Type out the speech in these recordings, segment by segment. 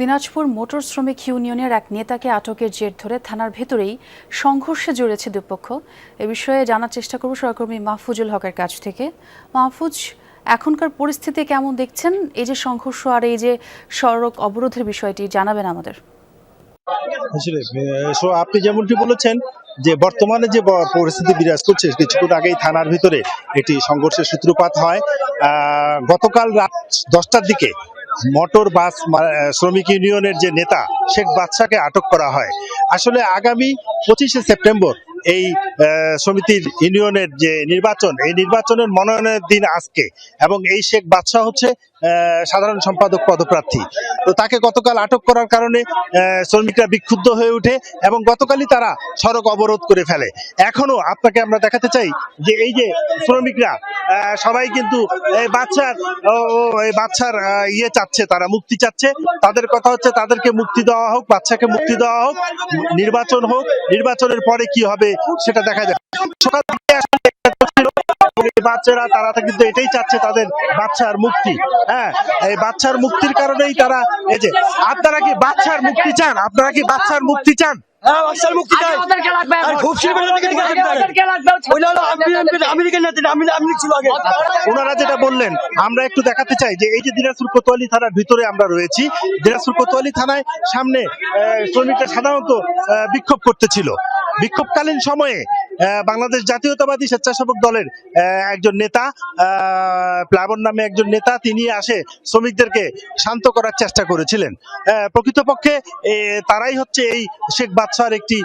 Dinajpur motor শ্রমিক ইউনিয়নের এক নেতাকে আটকের জের ধরে থানার ভেতরেই সংঘর্ষে জড়িয়েছে দুপক্ষ। এ বিষয়ে জানার চেষ্টা করব সহকর্মী মাহফুজুল হকের কাছ থেকে। মাহফুজ, এখনকার পরিস্থিতি কেমন দেখছেন? এই যে সংঘর্ষ আর এই যে সড়ক অবরোধের বিষয়টি জানাবেন আমাদের। আপনি যেমনটি বলেছেন যে বর্তমানে যে পরিস্থিতি বিরাজ করছে, কিছুক্ষণ আগেই থানার ভিতরে একটি সংঘর্ষের সূত্রপাত হয়। গতকাল রাত 10টার দিকে মোটর বাস শ্রমিক ইউনিয়নের যে নেতা শেখ বাদশাকে আটক করা হয়। আসলে আগামী 25শে সেপ্টেম্বর এই সমিতির ইউনিয়নের যে নির্বাচন, এই নির্বাচনের মনোনয়নের দিন আজকে, এবং এই শেখ বাদশা হচ্ছে সাধারণ সম্পাদক পদপ্রার্থী। তো তাকে গতকাল আটক করার কারণে শ্রমিকরা বিক্ষুব্ধ হয়ে ওঠে এবং গতকালই তারা সড়ক অবরোধ করে ফেলে। এখনো আপনাকে আমরা দেখাতে চাই যে এই যে শ্রমিকরা সবাই কিন্তু এই বাচ্চার ইয়ে চাচ্ছে, তারা মুক্তি চাচ্ছে। তাদের কথা হচ্ছে তাদেরকে মুক্তি দেওয়া হোক, বাচ্চাকে মুক্তি দেওয়া হোক, নির্বাচন হোক, নির্বাচনের পরে কি হবে সেটা দেখা যায়। সকাল থেকে বাচ্চারা তারা কিন্তু এটাই চাচ্ছে, তাদের বাচ্চার মুক্তি। হ্যাঁ, এই বাচ্চার মুক্তির কারণেই তারা এই যে, আপনারা কি বাচ্চার মুক্তি চান? আপনারা কি বাচ্চার মুক্তি চান? ওনারা যেটা বললেন আমরা একটু দেখাতে চাই যে এই যে দিনাজপুর কোতোয়ালি থানার ভিতরে আমরা রয়েছি, দিনাজপুর কোতোয়ালি থানায় সামনে শ্রমিকরা সাধারণত বিক্ষোভ করতেছিল। বিক্ষোভকালীন সময়ে বাংলাদেশ জাতীয়তাবাদী স্বেচ্ছাসেবক দলের একজন নেতা, প্লাবন নামে একজন নেতা, তিনি আসে শ্রমিকদেরকে শান্ত করার চেষ্টা করেছিলেন। প্রকৃতপক্ষে তারাই হচ্ছে এই শেখ বাদশার একটি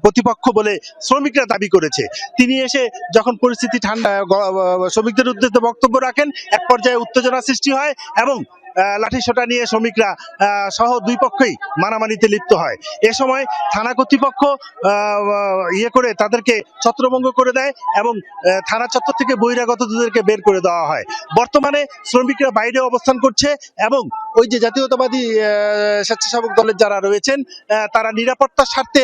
প্রতিপক্ষ বলে শ্রমিকরা দাবি করেছে। তিনি এসে যখন পরিস্থিতি ঠান্ডা, শ্রমিকদের উদ্দেশ্যে বক্তব্য রাখেন, এক পর্যায়ে উত্তেজনা সৃষ্টি হয় এবং লাঠিসোঁটা নিয়ে শ্রমিকরা সহ দুই পক্ষই মারামারিতে লিপ্ত হয়। এ সময় থানা কর্তৃপক্ষ ইয়ে করে তাদেরকে ছত্রভঙ্গ করে দেয় এবং থানা চত্বর থেকে বহিরাগতদেরকে বের করে দেওয়া হয়। বর্তমানে শ্রমিকরা বাইরে অবস্থান করছে এবং ওই যে জাতীয়তাবাদী স্বেচ্ছাসেবক দলের যারা রয়েছেন তারা নিরাপত্তার স্বার্থে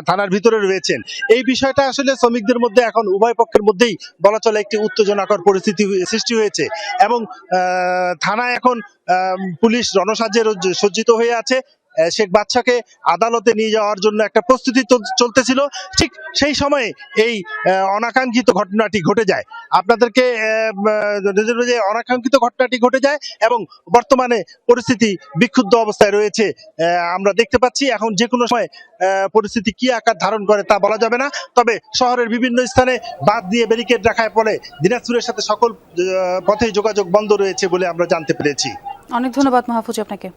থানার ভিতরে রয়েছেন। এই বিষয়টা আসলে শ্রমিকদের মধ্যে এখন উভয় পক্ষের মধ্যেই বলা চলে একটি উত্তেজনাকর পরিস্থিতি সৃষ্টি হয়েছে এবং থানায় এখন পুলিশ রণসাজে সজ্জিত হয়ে আছে। শেখ বাদশাকে আদালতে নিয়ে যাওয়ার জন্য একটা প্রস্তুতি চলতেছিল, ঠিক সেই সময়ে এই অনাকাঙ্ক্ষিত ঘটনাটি ঘটে যায়। আপনাদেরকে অনাকাঙ্ক্ষিত ঘটনাটি ঘটে যায় এবং বর্তমানে পরিস্থিতি বিক্ষুব্ধ অবস্থায় রয়েছে আমরা দেখতে পাচ্ছি। এখন যে কোনো সময় পরিস্থিতি কি আকার ধারণ করে তা বলা যাবে না। তবে শহরের বিভিন্ন স্থানে বাঁধ দিয়ে ব্যারিকেড রাখার ফলে দিনাজপুরের সাথে সকল পথে যোগাযোগ বন্ধ রয়েছে বলে আমরা জানতে পেরেছি। অনেক ধন্যবাদ মাহফুজ আপনাকে।